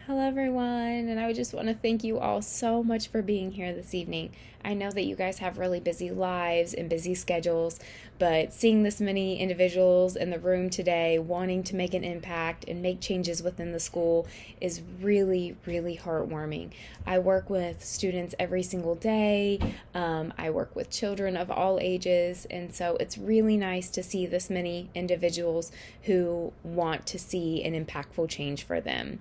Hello, everyone, and I just want to thank you all so much for being here this evening. I know that you guys have really busy lives and busy schedules, but seeing this many individuals in the room today wanting to make an impact and make changes within the school is really, really heartwarming. I work with students every single day. I work with children of all ages, and so it's really nice to see this many individuals who want to see an impactful change for them.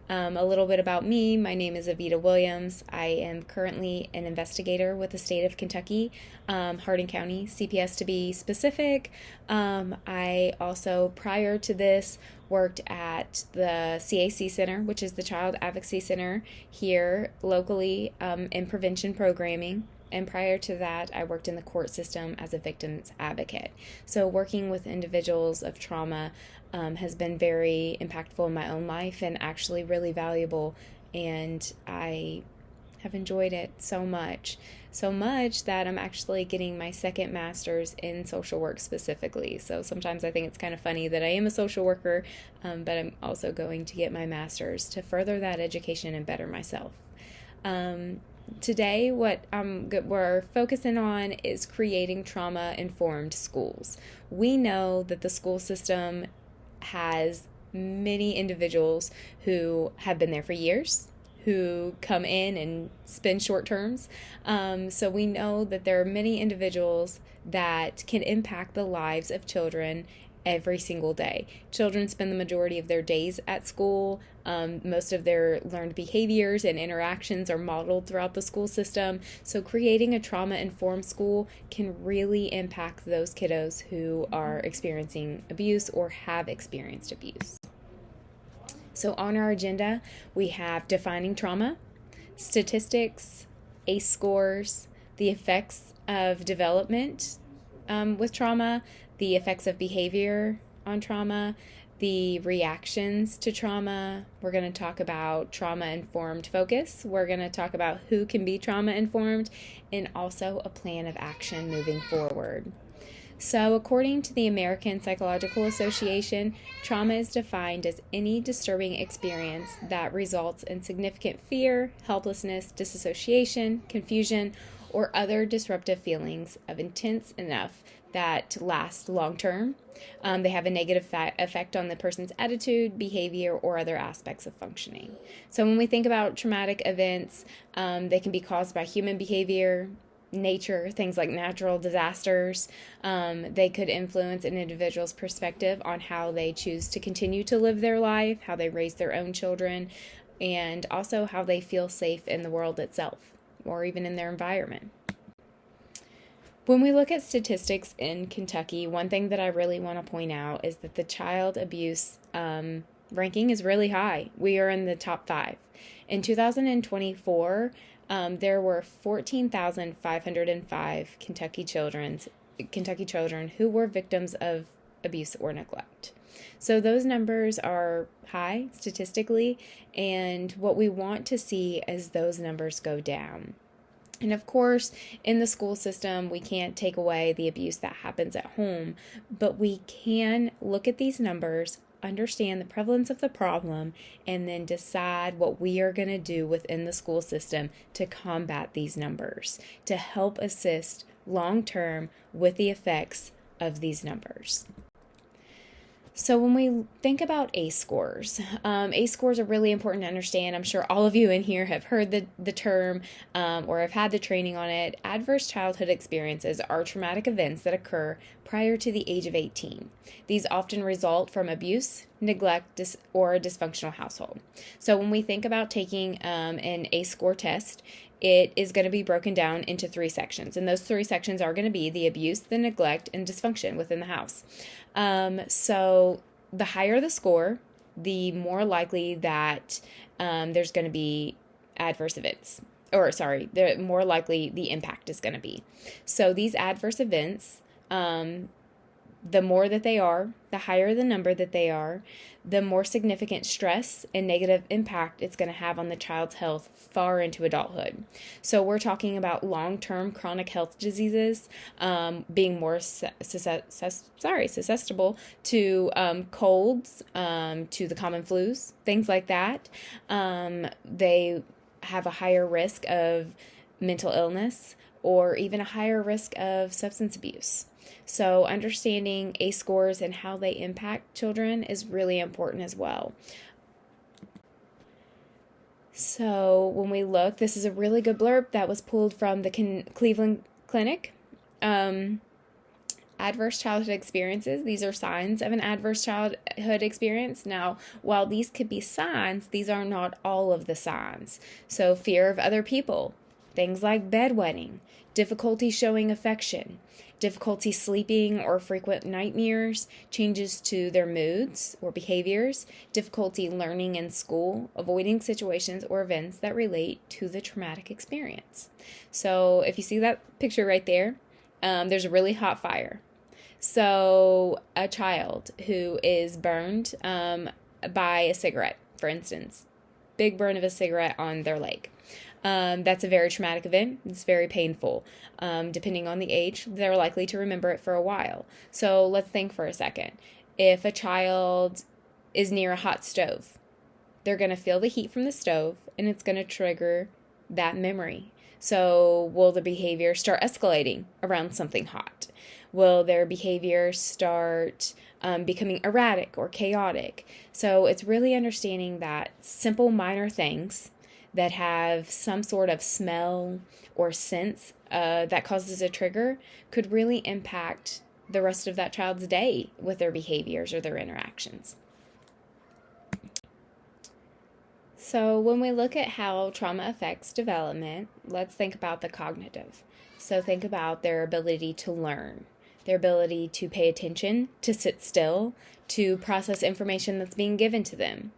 A little bit about me. My name is Avita Williams. I am currently an investigator with the state of Kentucky, Hardin County, CPS to be specific. I also, prior to this, worked at the CAC Center, which is the Child Advocacy Center here locally in prevention programming. And prior to that, I worked in the court system as a victim's advocate. So working with individuals of trauma has been very impactful in my own life and actually really valuable. And I have enjoyed it so much that I'm actually getting my second master's in social work specifically. So sometimes I think it's kind of funny that I am a social worker, but I'm also going to get my master's to further that education and better myself. Today, what we're focusing on is creating trauma-informed schools. We know that the school system has many individuals who have been there for years, who come in and spend short terms. So we know that there are many individuals that can impact the lives of children every single day. Children spend the majority of their days at school. Most of their learned behaviors and interactions are modeled throughout the school system. So creating a trauma-informed school can really impact those kiddos who are experiencing abuse or have experienced abuse. So on our agenda, we have defining trauma, statistics, ACE scores, the effects of development with trauma, the effects of behavior on trauma, the reactions to trauma. We're going to talk about trauma-informed focus. We're going to talk about who can be trauma-informed and also a plan of action moving forward. So according to the American Psychological Association, trauma is defined as any disturbing experience that results in significant fear, helplessness, disassociation, confusion, or other disruptive feelings of intense enough that last long term. They have a negative effect on the person's attitude, behavior, or other aspects of functioning. So when we think about traumatic events, they can be caused by human behavior, nature, things like natural disasters. They could influence an individual's perspective on how they choose to continue to live their life, how they raise their own children, and also how they feel safe in the world itself or even in their environment. When we look at statistics in Kentucky, one thing that I really want to point out is that the child abuse ranking is really high. We are in the top 5. In 2024, there were 14,505 Kentucky children who were victims of abuse or neglect. So those numbers are high statistically, and what we want to see is those numbers go down. And of course, in the school system, we can't take away the abuse that happens at home, but we can look at these numbers, understand the prevalence of the problem, and then decide what we are going to do within the school system to combat these numbers, to help assist long-term with the effects of these numbers. So when we think about ACE scores, ACE scores are really important to understand. I'm sure all of you in here have heard the term or have had the training on it. Adverse childhood experiences are traumatic events that occur prior to the age of 18. These often result from abuse, neglect, or a dysfunctional household. So when we think about taking an ACE score test, it is going to be broken down into 3 sections. And those 3 sections are going to be the abuse, the neglect, and dysfunction within the house. So the higher the score, the more likely that there's going to be adverse events. The more likely the impact is going to be. So these adverse events The more that they are, the higher the number that they are, the more significant stress and negative impact it's going to have on the child's health far into adulthood. So we're talking about long-term chronic health diseases, being more susceptible to colds, to the common flus, things like that. They have a higher risk of mental illness or even a higher risk of substance abuse. So understanding ACE scores and how they impact children is really important as well. So when we look, this is a really good blurb that was pulled from the Cleveland Clinic. Adverse childhood experiences. These are signs of an adverse childhood experience. Now, while these could be signs, these are not all of the signs. So fear of other people, things like bedwetting, difficulty showing affection, difficulty sleeping or frequent nightmares, changes to their moods or behaviors, difficulty learning in school, avoiding situations or events that relate to the traumatic experience. So if you see that picture right there, there's a really hot fire. So a child who is burned by a cigarette, for instance, big burn of a cigarette on their leg. That's a very traumatic event. It's very painful. Depending on the age, they're likely to remember it for a while. So let's think for a second. If a child is near a hot stove, they're going to feel the heat from the stove, and it's going to trigger that memory. So will the behavior start escalating around something hot? Will their behavior start becoming erratic or chaotic? So it's really understanding that simple minor things that have some sort of smell or sense that causes a trigger could really impact the rest of that child's day with their behaviors or their interactions. So when we look at how trauma affects development, let's think about the cognitive. So think about their ability to learn, their ability to pay attention, to sit still, to process information that's being given to them.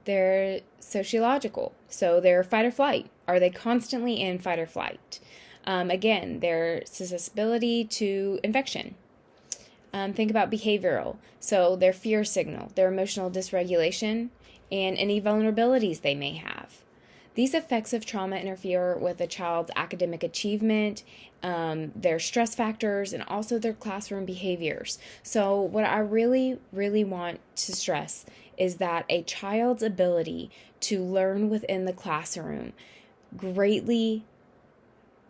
They're sociological, so they're fight or flight. Are they constantly in fight or flight? Again, their susceptibility to infection. Think about behavioral, so their fear signal, their emotional dysregulation, and any vulnerabilities they may have. These effects of trauma interfere with a child's academic achievement, their stress factors, and also their classroom behaviors. So what I really, really want to stress is that a child's ability to learn within the classroom greatly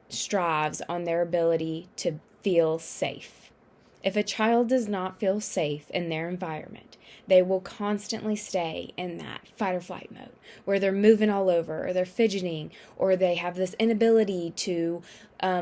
strives on their ability to feel safe. If a child does not feel safe in their environment, they will constantly stay in that fight or flight mode where they're moving all over, or they're fidgeting, or they have this inability to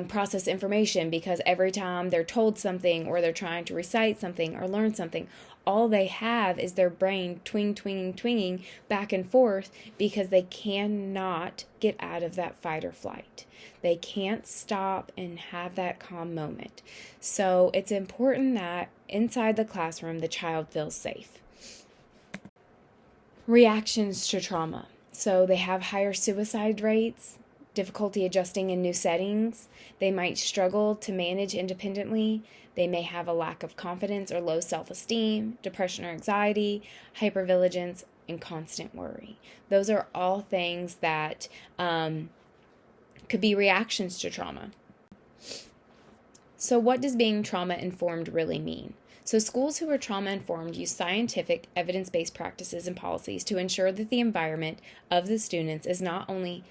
process information because every time they're told something or they're trying to recite something or learn something, all they have is their brain twinging back and forth because they cannot get out of that fight or flight. They can't stop and have that calm moment. So it's important that inside the classroom, the child feels safe. Reactions to trauma. So they have higher suicide rates, difficulty adjusting in new settings. They might struggle to manage independently. They may have a lack of confidence or low self-esteem, depression or anxiety, hypervigilance, and constant worry. Those are all things that could be reactions to trauma. So what does being trauma-informed really mean? So schools who are trauma-informed use scientific, evidence-based practices and policies to ensure that the environment of the students is not only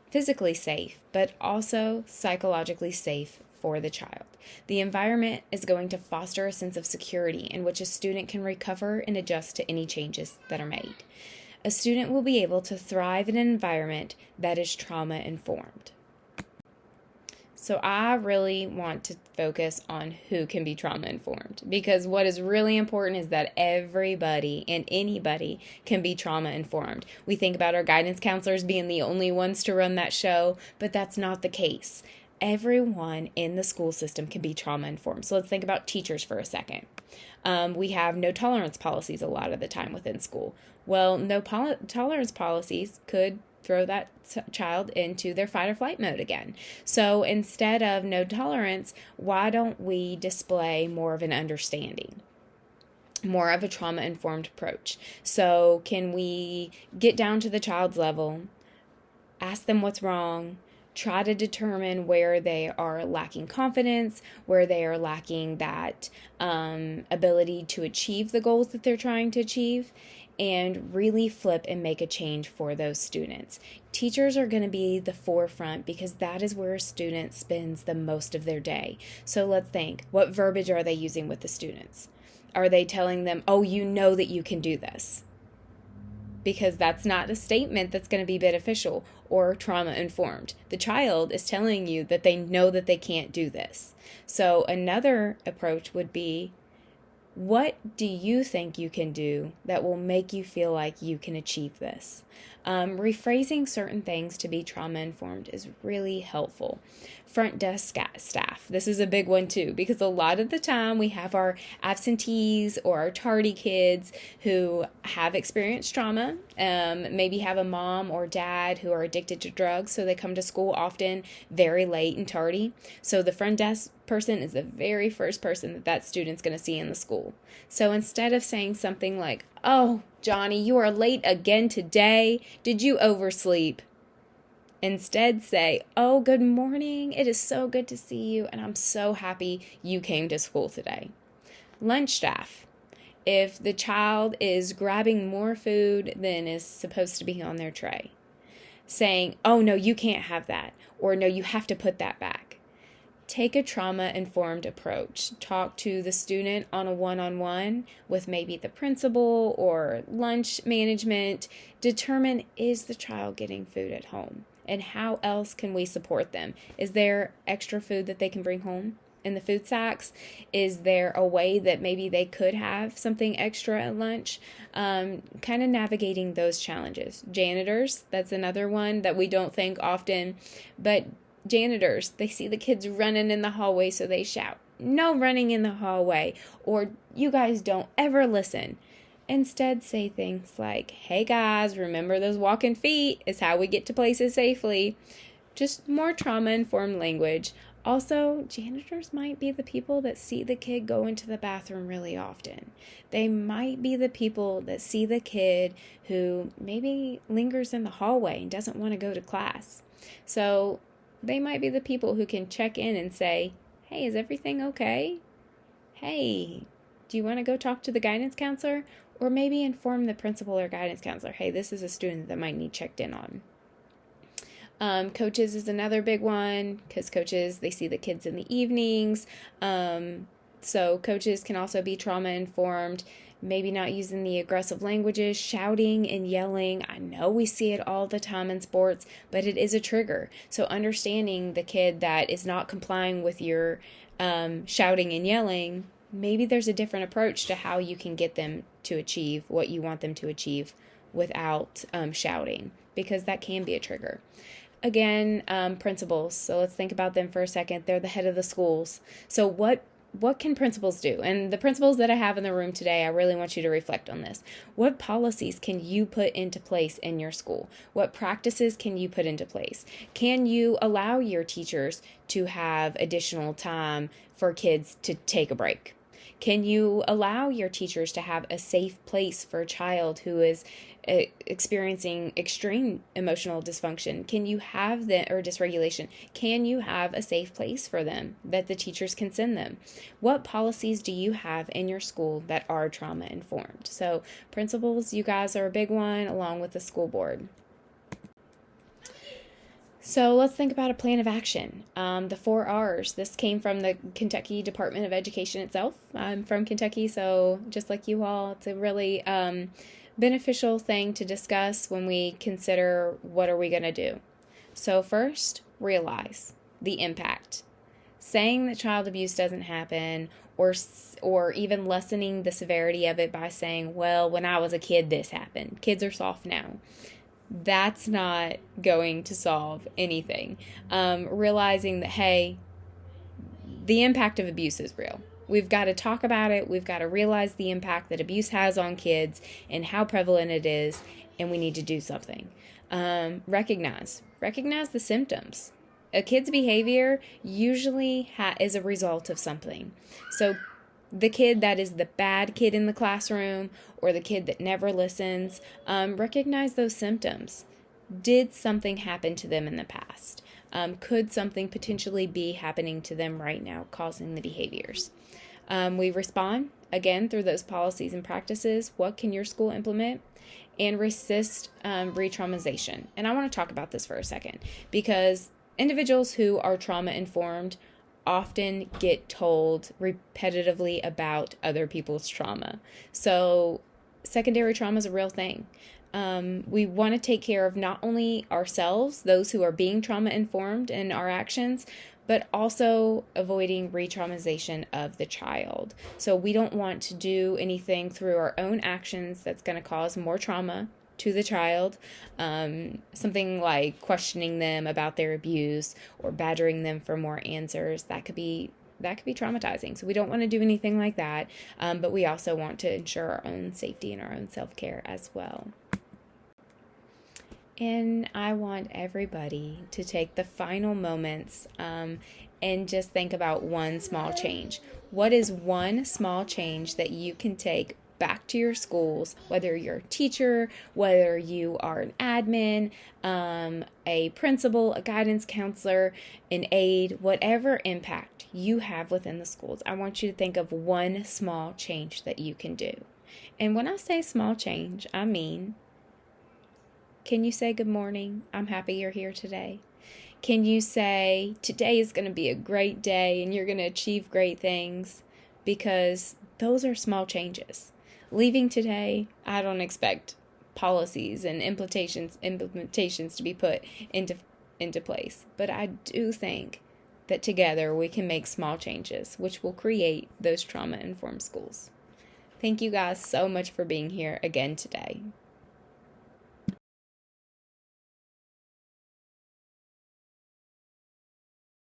physically safe, but also psychologically safe for the child. The environment is going to foster a sense of security in which a student can recover and adjust to any changes that are made. A student will be able to thrive in an environment that is trauma-informed. So I really want to focus on who can be trauma-informed, because what is really important is that everybody and anybody can be trauma-informed. We think about our guidance counselors being the only ones to run that show, but that's not the case. Everyone in the school system can be trauma-informed. So let's think about teachers for a second. We have no tolerance policies a lot of the time within school. Well, no tolerance policies could throw that child into their fight or flight mode again. So instead of no tolerance, why don't we display more of an understanding? More of a trauma-informed approach. So can we get down to the child's level, ask them what's wrong, try to determine where they are lacking confidence, where they are lacking that ability to achieve the goals that they're trying to achieve, and really flip and make a change for those students. Teachers are going to be the forefront because that is where a student spends the most of their day. So let's think, what verbiage are they using with the students? Are they telling them, oh, you know that you can do this? Because that's not a statement that's going to be beneficial or trauma informed. The child is telling you that they know that they can't do this. So another approach would be, what do you think you can do that will make you feel like you can achieve this? Rephrasing certain things to be trauma informed is really helpful. Front desk staff. This is a big one too, because a lot of the time we have our absentees or our tardy kids who have experienced trauma, maybe have a mom or dad who are addicted to drugs, so they come to school often very late and tardy. So the front desk person is the very first person that student's going to see in the school. So instead of saying something like, oh, Johnny, you are late again today. Did you oversleep? Instead say, oh, good morning. It is so good to see you, and I'm so happy you came to school today. Lunch staff. If the child is grabbing more food than is supposed to be on their tray, saying, oh, no, you can't have that, or no, you have to put that back. Take a trauma-informed approach. Talk to the student on a one-on-one with maybe the principal or lunch management. Determine, is the child getting food at home? And how else can we support them? Is there extra food that they can bring home in the food sacks? Is there a way that maybe they could have something extra at lunch? Kind of navigating those challenges. Janitors, that's another one that we don't think often, but janitors, they see the kids running in the hallway, so they shout, no running in the hallway, or you guys don't ever listen. Instead, say things like, hey guys, remember those walking feet is how we get to places safely. Just more trauma-informed language. Also, janitors might be the people that see the kid go into the bathroom really often. They might be the people that see the kid who maybe lingers in the hallway and doesn't want to go to class. So they might be the people who can check in and say, hey, is everything okay? Hey, do you want to go talk to the guidance counselor? Or maybe inform the principal or guidance counselor, hey, this is a student that might need checked in on. Coaches is another big one, because coaches, they see the kids in the evenings. So coaches can also be trauma-informed, maybe not using the aggressive languages, shouting and yelling. I know we see it all the time in sports, but it is a trigger. So understanding the kid that is not complying with your shouting and yelling, maybe there's a different approach to how you can get them to achieve what you want them to achieve without shouting, because that can be a trigger. Again, principals. So let's think about them for a second. They're the head of the schools. So what can principals do? And the principals that I have in the room today, I really want you to reflect on this. What policies can you put into place in your school? What practices can you put into place? Can you allow your teachers to have additional time for kids to take a break? Can you allow your teachers to have a safe place for a child who is experiencing extreme emotional dysfunction? Can you have or dysregulation? Can you have a safe place for them that the teachers can send them? What policies do you have in your school that are trauma informed? So principals, you guys are a big one, along with the school board. So let's think about a plan of action. The 4 R's. This came from the Kentucky Department of Education itself. I'm from Kentucky, so just like you all, it's a really beneficial thing to discuss when we consider what are we going to do. So first, realize the impact. Saying that child abuse doesn't happen, or even lessening the severity of it by saying, well, when I was a kid, this happened. Kids are soft now. That's not going to solve anything. Realizing that, hey, the impact of abuse is real. We've got to talk about it. We've got to realize the impact that abuse has on kids and how prevalent it is, and we need to do something. Recognize the symptoms. A kid's behavior usually is a result of something. So the kid that is the bad kid in the classroom or the kid that never listens, recognize those symptoms. Did something happen to them in the past? Could something potentially be happening to them right now causing the behaviors? We respond, again, through those policies and practices. What can your school implement? And resist re-traumatization. And I want to talk about this for a second, because individuals who are trauma-informed often get told repetitively about other people's trauma. So secondary trauma is a real thing. We want to take care of not only ourselves, those who are being trauma-informed in our actions, but also avoiding re-traumatization of the child. So we don't want to do anything through our own actions that's going to cause more trauma to the child. Something like questioning them about their abuse or badgering them for more answers. That could be traumatizing. So we don't want to do anything like that. But we also want to ensure our own safety and our own self-care as well. And I want everybody to take the final moments and just think about one small change. What is one small change that you can take back to your schools, whether you're a teacher, whether you are an admin, a principal, a guidance counselor, an aide, whatever impact you have within the schools? I want you to think of one small change that you can do. And when I say small change, I mean, can you say good morning? I'm happy you're here today. Can you say today is going to be a great day and you're going to achieve great things? Because those are small changes. Leaving today, I don't expect policies and implementations to be put into place. But I do think that together we can make small changes, which will create those trauma-informed schools. Thank you guys so much for being here again today.